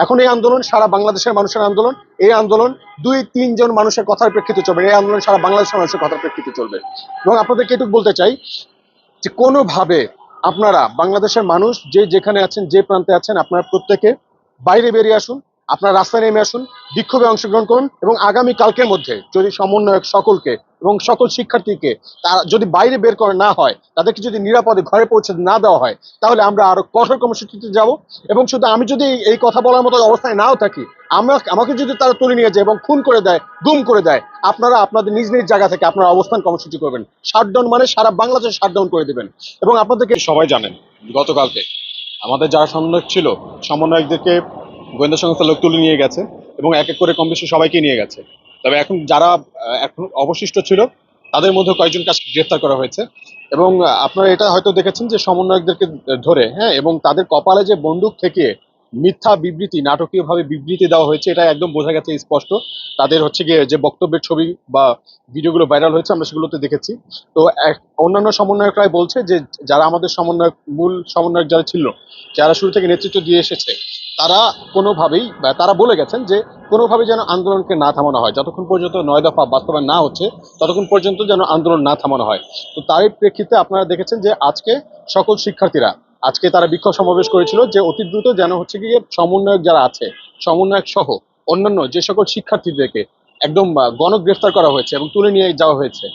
এখন এই আন্দোলন সারা বাংলাদেশের মানুষের আন্দোলন। এই আন্দোলন 2-3 জন মানুষের কথার প্রেক্ষিতে চলবে, এই আন্দোলন সারা বাংলাদেশের মানুষের কথার প্রেক্ষিতে চলবে। এবং আপনাদেরকে এটুকু বলতে চাই যে কোনোভাবে আপনারা বাংলাদেশের মানুষ যে যেখানে আছেন, যে প্রান্তে আছেন, আপনারা প্রত্যেকে বাইরে বেরিয়ে আসুন, আপনারা রাস্তায় নেমে আসুন, বিক্ষোভে অংশগ্রহণ করুন এবং আগামী কালকের মধ্যে যদি সমন্বয়ক সকলকে এবং সকল শিক্ষার্থীকে তারা যদি বাইরে বের করে না হয়, তাদেরকে যদি নিরাপদে ঘরে পৌঁছে না দেওয়া হয়, তাহলে আমরা আরো কঠোর কর্মসূচিতে যাব। এবং শুধু আমি যদি এই কথা বলার মতো অবস্থায় নাও থাকি, আমাকে যদি তারা তুলে নিয়ে যায় এবং খুন করে দেয়, গুম করে দেয়, আপনারা আপনাদের নিজ নিজ জায়গা থেকে আপনারা অবস্থান কর্মসূচি করবেন। শাটডাউন মানে সারা বাংলাদেশ শাটডাউন করে দেবেন। এবং আপনাদেরকে সবাই জানেন, গতকালকে আমাদের যারা সমন্বয়ক ছিল, সমন্বয়কদেরকে গোয়েন্দা সংস্থার লোক তুলে নিয়ে গেছে এবং এক এক করে কম বেশি সবাইকে নিয়ে গেছে। তবে এখন যারা এখন অবশিষ্ট ছিল, তাদের মধ্যে কয়েকজন কাজকে গ্রেফতার করা হয়েছে। এবং আপনারা এটা হয়তো দেখেছেন যে সমন্বয়কদেরকে ধরে, হ্যাঁ, এবং তাদের কপালে যে বন্দুক থেকে মিথ্যা বিবৃতি, নাটকীয়ভাবে বিবৃতি দেওয়া হয়েছে, এটা একদম বোঝা গেছে স্পষ্ট। তাদের হচ্ছে গিয়ে যে বক্তব্যের ছবি বা ভিডিওগুলো ভাইরাল হয়েছে, আমরা সেগুলোতে দেখেছি। তো অন্যান্য সমন্বয়করাই বলছে যে যারা আমাদের সমন্বয়ক, মূল সমন্বয়ক যারা ছিল, যারা শুরু থেকে নেতৃত্ব দিয়ে এসেছে, তারা কোনোভাবেই তারা বলে গেছেন যে কোনোভাবেই যেন আন্দোলনকে না থামানো হয়, যতক্ষণ পর্যন্ত 9 দফা বাস্তবায়ন না হচ্ছে ততক্ষণ পর্যন্ত যেন আন্দোলন না থামানো হয়। তো তারই প্রেক্ষিতে আপনারা দেখেছেন যে আজকে সকল শিক্ষার্থীরা আজকে তারা বিক্ষোভ সমাবেশ করেছিল যে অতি দ্রুত যেন হচ্ছে গিয়ে সমন্বয়ক যারা আছে, সমন্বয়ক সহ অন্যান্য যে সকল শিক্ষার্থীদেরকে একদম গণগ্রেফতার করা হয়েছে এবং তুলে নিয়ে যাওয়া হয়েছে,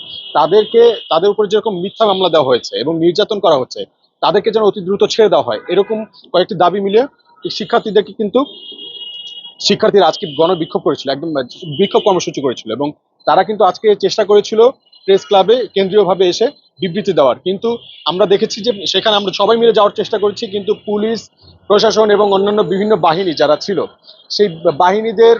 তাদের উপর যেরকম মিথ্যা মামলা দেওয়া হয়েছে এবং নির্যাতন করা হচ্ছে, তাদেরকে যেন অতি দ্রুত ছেড়ে দেওয়া হয়, এরকম কয়েকটি দাবি মিলিয়ে শিক্ষার্থীদেরকে কিন্তু শিক্ষার্থীরা আজকে গণবিক্ষোভ করেছিল, একদম বিক্ষোভ কর্মসূচি করেছিল। এবং তারা কিন্তু আজকে চেষ্টা করেছিল প্রেস ক্লাবে কেন্দ্রীয়ভাবে এসে বিবৃতি দেওয়ার, কিন্তু আমরা দেখেছি যে সেখানে আমরা সবাই মিলে যাওয়ার চেষ্টা করেছি, কিন্তু পুলিশ প্রশাসন এবং অন্যান্য বিভিন্ন বাহিনী যারা ছিল, সেই বাহিনীদের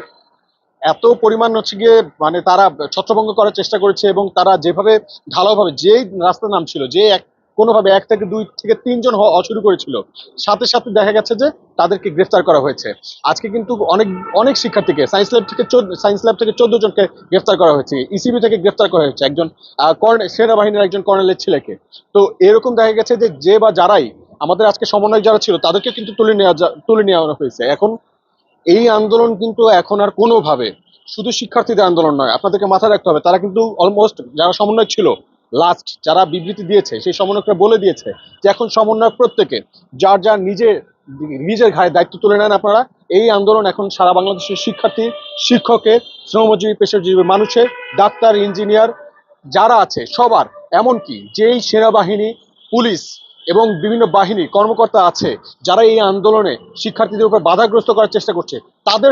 এত পরিমাণ হচ্ছে গিয়ে মানে তারা ছত্রভঙ্গ করার চেষ্টা করেছে। এবং তারা যেভাবে ঢালাওভাবে যেই রাস্তার নাম ছিল, যে কোনোভাবে 1 থেকে 2 থেকে 3 জন হওয়া শুরু করেছিল, সাথে সাথে দেখা গেছে যে তাদেরকে গ্রেফতার করা হয়েছে। আজকে কিন্তু অনেক অনেক শিক্ষার্থীকে সায়েন্স ল্যাব থেকে 14 জনকে গ্রেফতার করা হয়েছে, ইসিবি থেকে গ্রেফতার করা হয়েছে একজন সেনাবাহিনীর একজন কর্নেলের ছেলেকে। তো এরকম দেখা গেছে যে যে বা যারাই আমাদের আজকে সমন্বয় যারা ছিল, তাদেরকে কিন্তু তুলে নেওয়া হয়েছে। এখন এই আন্দোলন কিন্তু এখন আর কোনোভাবে শুধু শিক্ষার্থীদের আন্দোলন নয়, আপনাদেরকে মাথায় রাখতে হবে তারা কিন্তু অলমোস্ট যারা সমন্বয় ছিল, লাস্ট যারা বিবৃতি দিয়েছে সেই সমন্বয়করা বলে দিয়েছে যে এখন সমন্বয় প্রত্যেকে যার যার নিজের ঘাড়ে দায়িত্ব তুলে নেন আপনারা। এই আন্দোলন এখন সারা বাংলাদেশের শিক্ষার্থী, শিক্ষকের, শ্রমজীবী, পেশাজীবী মানুষের, ডাক্তার, ইঞ্জিনিয়ার যারা আছে সবার, এমনকি যেই সেনাবাহিনী, পুলিশ এবং বিভিন্ন বাহিনী কর্মকর্তা আছে যারা এই আন্দোলনে শিক্ষার্থীদের উপর বাধাগ্রস্ত করার চেষ্টা করছে, তাদের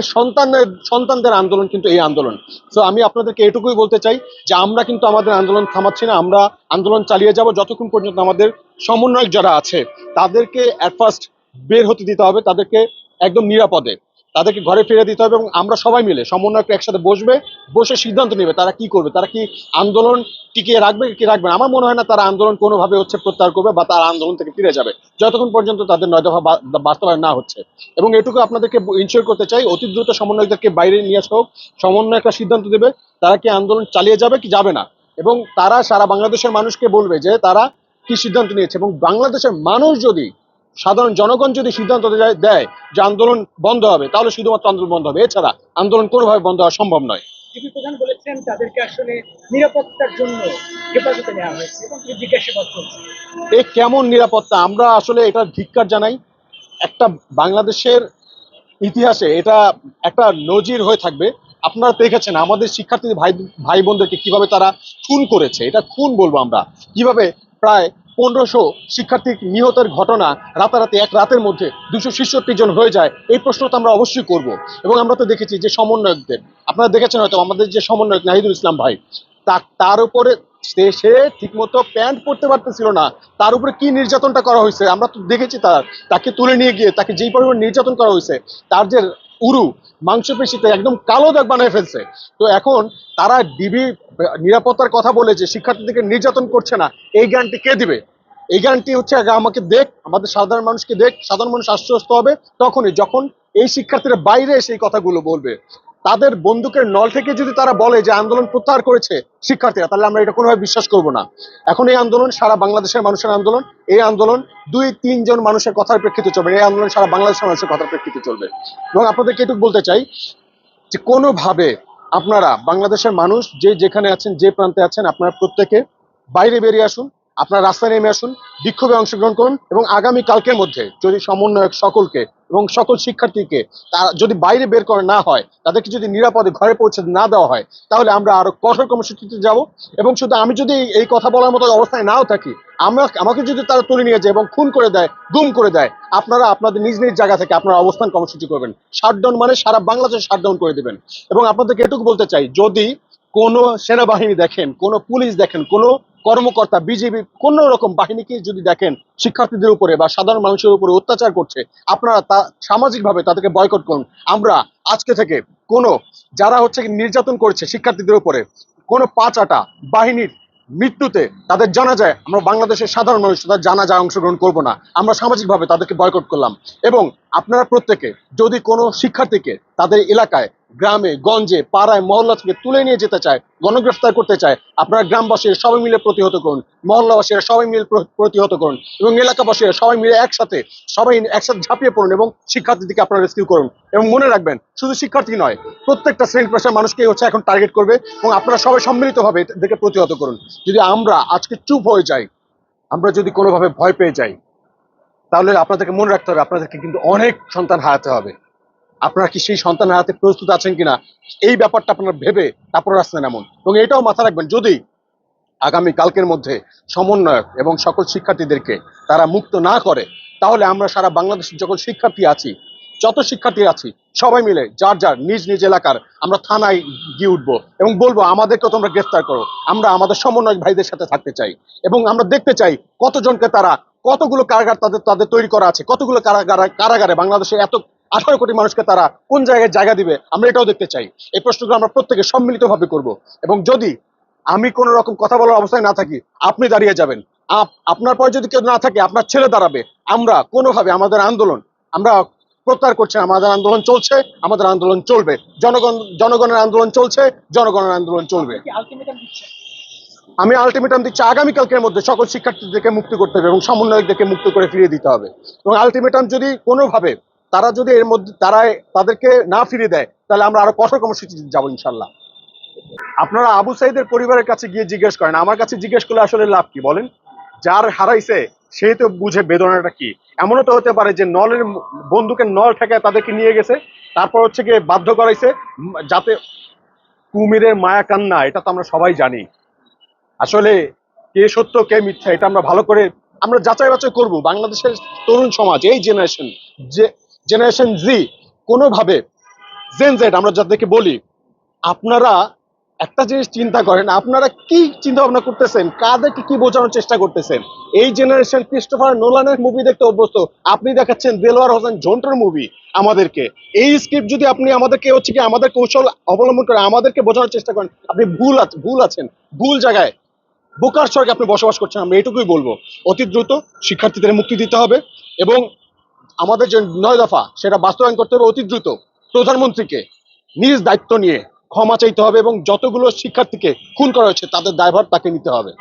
সন্তানদের আন্দোলন কিন্তু এই আন্দোলন। তো আমি আপনাদেরকে এটুকুই বলতে চাই যে আমরা কিন্তু আমাদের আন্দোলন থামাচ্ছি না, আমরা আন্দোলন চালিয়ে যাব যতক্ষণ পর্যন্ত আমাদের সমন্বয়ক যারা আছে তাদেরকে অ্যাট ফার্স্ট বের হতে দিতে হবে, তাদেরকে একদম নিরাপদে তাদেরকে ঘরে ফিরে দিতে হবে। এবং আমরা সবাই মিলে সমন্বয়ক একসাথে বসে সিদ্ধান্ত নেবে তারা কি করবে, তারা কি আন্দোলন টিকিয়ে রাখবে কি রাখবে না। আমার মনে হয় না তারা আন্দোলন কোনোভাবে প্রত্যাহার করবে বা তারা আন্দোলন থেকে ফিরে যাবে যতক্ষণ পর্যন্ত তাদের 9 দফা বাস্তবায়ন না হচ্ছে। এবং এটুকু আপনাদেরকে ইনশিওর করতে চাই, অতি দ্রুত সমন্বয়কদেরকে বাইরে নিয়ে আসা হোক, সমন্বয় একটা সিদ্ধান্ত দেবে তারা কি আন্দোলন চালিয়ে যাবে কি যাবে না। এবং তারা সারা বাংলাদেশের মানুষকে বলবে যে তারা কি সিদ্ধান্ত নিয়েছে। এবং বাংলাদেশের মানুষ যদি, সাধারণ জনগণ যদি সিদ্ধান্ত দেয় যে আন্দোলন বন্ধ হবে, তাহলে শুধুমাত্র আন্দোলন বন্ধ হবে, এছাড়া আন্দোলন কোনোভাবে বন্ধ হওয়া সম্ভব নয়। ডিবি প্রধান বলেছেন তাদেরকে আসলে নিরাপত্তার জন্য হেফাজতে নেওয়া হয়েছে এবং তিনি জিজ্ঞাসাবাদ করছেন। এই কেমন নিরাপত্তা, আমরা আসলে এটা ধিক্কার জানাই। একটা বাংলাদেশের ইতিহাসে এটা একটা নজির হয়ে থাকবে। আপনারা দেখেছেন আমাদের শিক্ষার্থী ভাই ভাই বোনদেরকে কিভাবে তারা খুন করেছে, এটা খুন বলবো আমরা। কিভাবে প্রায় 1500 শিক্ষার্থী নিহতের ঘটনা রাতারাতি এক রাতের মধ্যে 266 জন হয়ে যায়, এই প্রশ্ন তো আমরা অবশ্যই করব। এবং আমরা তো দেখেছি যে সমন্বয়কদের, আপনারা দেখেছেন হয়তো আমাদের যে সমন্বয়ক নাহিদুল ইসলাম ভাই, তার উপরে সে ঠিকমতো প্যান্ট পরতে পারতেছিল না, তার উপরে কি নির্যাতনটা করা হয়েছে আমরা তো দেখেছি। তাকে তুলে নিয়ে গিয়ে তাকে যেই পরিমাণ নির্যাতন করা হয়েছে, তার যে উরু মাংসপেশিতে একদম কালো দাগ বানিয়ে ফেলছে। তো এখন তারা ডিবি নিরাপত্তার কথা বলে যে শিক্ষার্থীদেরকে নির্যাতন করছে না, এই গ্যারান্টি কে দিবে? এই গ্যারান্টি হচ্ছে আগে আমাকে দেখ, আমাদের সাধারণ মানুষকে দেখ, সাধারণ মানুষ আশ্বস্ত হবে তখনই যখন এই শিক্ষার্থীরা বাইরে এসে এই কথাগুলো বলবে। তাদের বন্দুকের নল থেকে যদি তারা বলে যে আন্দোলন প্রত্যাহার করেছে শিক্ষার্থীরা, তাহলে আমরা এটা কোনোভাবে বিশ্বাস করব না। এখন এই আন্দোলন সারা বাংলাদেশের মানুষের আন্দোলন। এই আন্দোলন 2-3 জন মানুষের কথার প্রেক্ষিতে চলবে, এই আন্দোলন সারা বাংলাদেশের মানুষের কথার প্রেক্ষিতে চলবে। এবং আপনাদেরকে এটুকু বলতে চাই যে কোনোভাবে আপনারা বাংলাদেশের মানুষ যে যেখানে আছেন, যে প্রান্তে আছেন, আপনারা প্রত্যেকে বাইরে বেরিয়ে আসুন, আপনারা রাস্তায় নেমে আসুন, বিক্ষোভে অংশগ্রহণ করুন এবং আগামী কালকের মধ্যে যদি সমন্বয়ক সকলকে এবং সকল শিক্ষার্থীকে তারা যদি বাইরে বের করে না হয়, তাদেরকে যদি নিরাপদে ঘরে পৌঁছে না দেওয়া হয়, তাহলে আমরা আরো কঠোর কর্মসূচিতে যাব। এবং শুধু আমি যদি এই কথা বলার মতো অবস্থায় নাও থাকি, আমাকে যদি তারা তুলে নিয়ে যায় এবং খুন করে দেয়, গুম করে দেয়, আপনারা আপনাদের নিজ নিজ জায়গা থেকে আপনারা অবস্থান কর্মসূচি করবেন। শাটডাউন মানে সারা বাংলাদেশ শাটডাউন করে দেবেন। এবং আপনাদেরকে এটুকু বলতে চাই, যদি কোনো সেনাবাহিনী দেখেন, কোনো পুলিশ দেখেন, কোনো কর্মকর্তা, বিজেপি কোন রকম বাহিনীকে যদি দেখেন শিক্ষার্থীদের উপরে বা সাধারণ মানুষের উপরে অত্যাচার করছে, আপনারা তা সামাজিকভাবে তাদেরকে বয়কট করুন। আমরা আজকে থেকে কোনো যারা হচ্ছে নির্যাতন করছে শিক্ষার্থীদের উপরে, কোনো পাঁচাটা বাহিনীর মৃত্যুতে তাদের জানাজায় আমরা বাংলাদেশের সাধারণ মানুষ তাদের জানাজায় অংশগ্রহণ করব না। আমরা সামাজিকভাবে তাদেরকে বয়কট করলাম। এবং আপনারা প্রত্যেকে যদি কোনো শিক্ষার্থীকে তাদের এলাকায়, গ্রামে, গঞ্জে, পাড়ায়, মহল্লা থেকে তুলে নিয়ে যেতে চায়, গণগ্রেফতার করতে চায়, আপনারা গ্রামবাসীরা সবাই মিলে প্রতিহত করুন, মহল্লাবাসীরা সবাই মিলে প্রতিহত করুন এবং এলাকাবাসীরা সবাই মিলে সবাই একসাথে ঝাঁপিয়ে পড়ুন এবং শিক্ষার্থীদেরকে আপনারা রেস্কিউ করুন। এবং মনে রাখবেন, শুধু শিক্ষার্থী নয়, প্রত্যেকটা শ্রেণী পেশার মানুষকে হচ্ছে এখন টার্গেট করবে এবং আপনারা সবাই সম্মিলিতভাবে এদেরকে প্রতিহত করুন। যদি আমরা আজকে চুপ হয়ে যাই, আমরা যদি কোনোভাবে ভয় পেয়ে যাই, তাহলে আপনাদেরকে মনে রাখতে হবে আপনাদেরকে কিন্তু অনেক সন্তান হারাতে হবে। আপনারা কি সেই সন্তান হারাতে প্রস্তুত আছেন কিনা, এই ব্যাপারটা আপনারা ভেবে তারপর রাস্তায় নামুন। এবং এটাও মাথা রাখবেন, যদি আগামী কালকের মধ্যে সমন্বয়ক এবং সকল শিক্ষার্থীদেরকে তারা মুক্ত না করে, তাহলে আমরা সারা বাংলাদেশের যখন শিক্ষার্থী আছি, যত শিক্ষার্থী আছি, সবাই মিলে যার যার নিজ নিজ এলাকার আমরা থানায় গিয়ে উঠবো এবং বলবো আমাদেরকেও তোমরা গ্রেফতার করো। আমরা আমাদের সমন্বয়ক ভাইদের সাথে থাকতে চাই এবং আমরা দেখতে চাই কতজনকে তারা, কতগুলো কারাগার তাদের তাদের তৈরি করা আছে, কতগুলো কারাগারে বাংলাদেশে এত 18 কোটি মানুষকে তারা কোন জায়গায় জায়গা দিবে, আমরা এটাও দেখতে চাই। এই প্রশ্নগুলো আমরা প্রত্যেকে সম্মিলিতভাবে করব। এবং যদি আমি কোন রকম কথা বলার অবস্থায় না থাকি, আপনি দাঁড়িয়ে যাবেন। আপনার পরে যদি কেউ না থাকে, আপনার ছেলে দাঁড়াবে। আমরা কোনোভাবে আমাদের আন্দোলন আমরা প্রত্যাহার করছি না। আমাদের আন্দোলন চলছে, আমাদের আন্দোলন চলবে। জনগণের আন্দোলন চলছে, জনগণের আন্দোলন চলবে। আলটিমেটাম দিচ্ছে। আমি আলটিমেটাম দিচ্ছি, আগামীকালকের মধ্যে সকল শিক্ষার্থীদেরকে মুক্তি করতে হবে এবং সমন্বয়কদেরকে মুক্ত করে ফিরিয়ে দিতে হবে। এবং আলটিমেটাম যদি কোনোভাবে তারা যদি এর মধ্যে তাদেরকে না ফিরিয়ে দেয়, তাহলে আমরা আরো কঠোর কর্মসূচি যাবো ইনশাল্লাহ। আপনারা আবু সাইদের পরিবারের কাছে গিয়ে জিজ্ঞেস করেন, আমার কাছে জিজ্ঞেস করলে আসলে লাভ কি বলেন? যার হারাইছে সেই তো বুঝে বেদনাটা কি। এমনও তো হতে পারে যে বন্দুকের নল ঠেকায় তাদেরকে নিয়ে গেছে, তারপর হচ্ছে গিয়ে বাধ্য করাইছে যাতে কুমিরের মায়া কান্না, এটা তো আমরা সবাই জানি। আসলে কে সত্য কে মিথ্যা এটা আমরা ভালো করে আমরা যাচাই বাছাই করবো। বাংলাদেশের তরুণ সমাজ, এই জেনারেশন জি, কোনোভাবে জেন জেড আমরা যাদেরকে বলি, আপনারা একটা জিনিস চিন্তা করেন, আপনারা কি চিন্তা ভাবনা করতেছেন, কাদেরকে কি বোঝানোর চেষ্টা করতেছেন? এই জেনারেশন ক্রিস্টোফার নোলানের মুভি দেখতে অভ্যস্ত, আপনি দেখাচ্ছেন দেলোয়ার হোসেন ঝন্টুর মুভি আমাদেরকে। এই স্ক্রিপ্ট যদি আপনি আমাদেরকে হচ্ছে কি আমাদের কৌশল অবলম্বন করে আমাদেরকে বোঝানোর চেষ্টা করেন, আপনি ভুল আছেন, ভুল জায়গায়, বোকার স্বর্গে আপনি বসবাস করছেন। আমরা এটুকুই বলবো, অতি দ্রুত শিক্ষার্থীদের মুক্তি দিতে হবে এবং আমাদের যে 9 দফা সেটা বাস্তবায়ন করতে হবে অতি দ্রুত। প্রধানমন্ত্রীকে নিজ দায়িত্ব নিয়ে ক্ষমা চাইতে হবে এবং যতগুলো শিক্ষার্থীকে খুন করা হয়েছে তাদের দায়ভার তাকে নিতে হবে।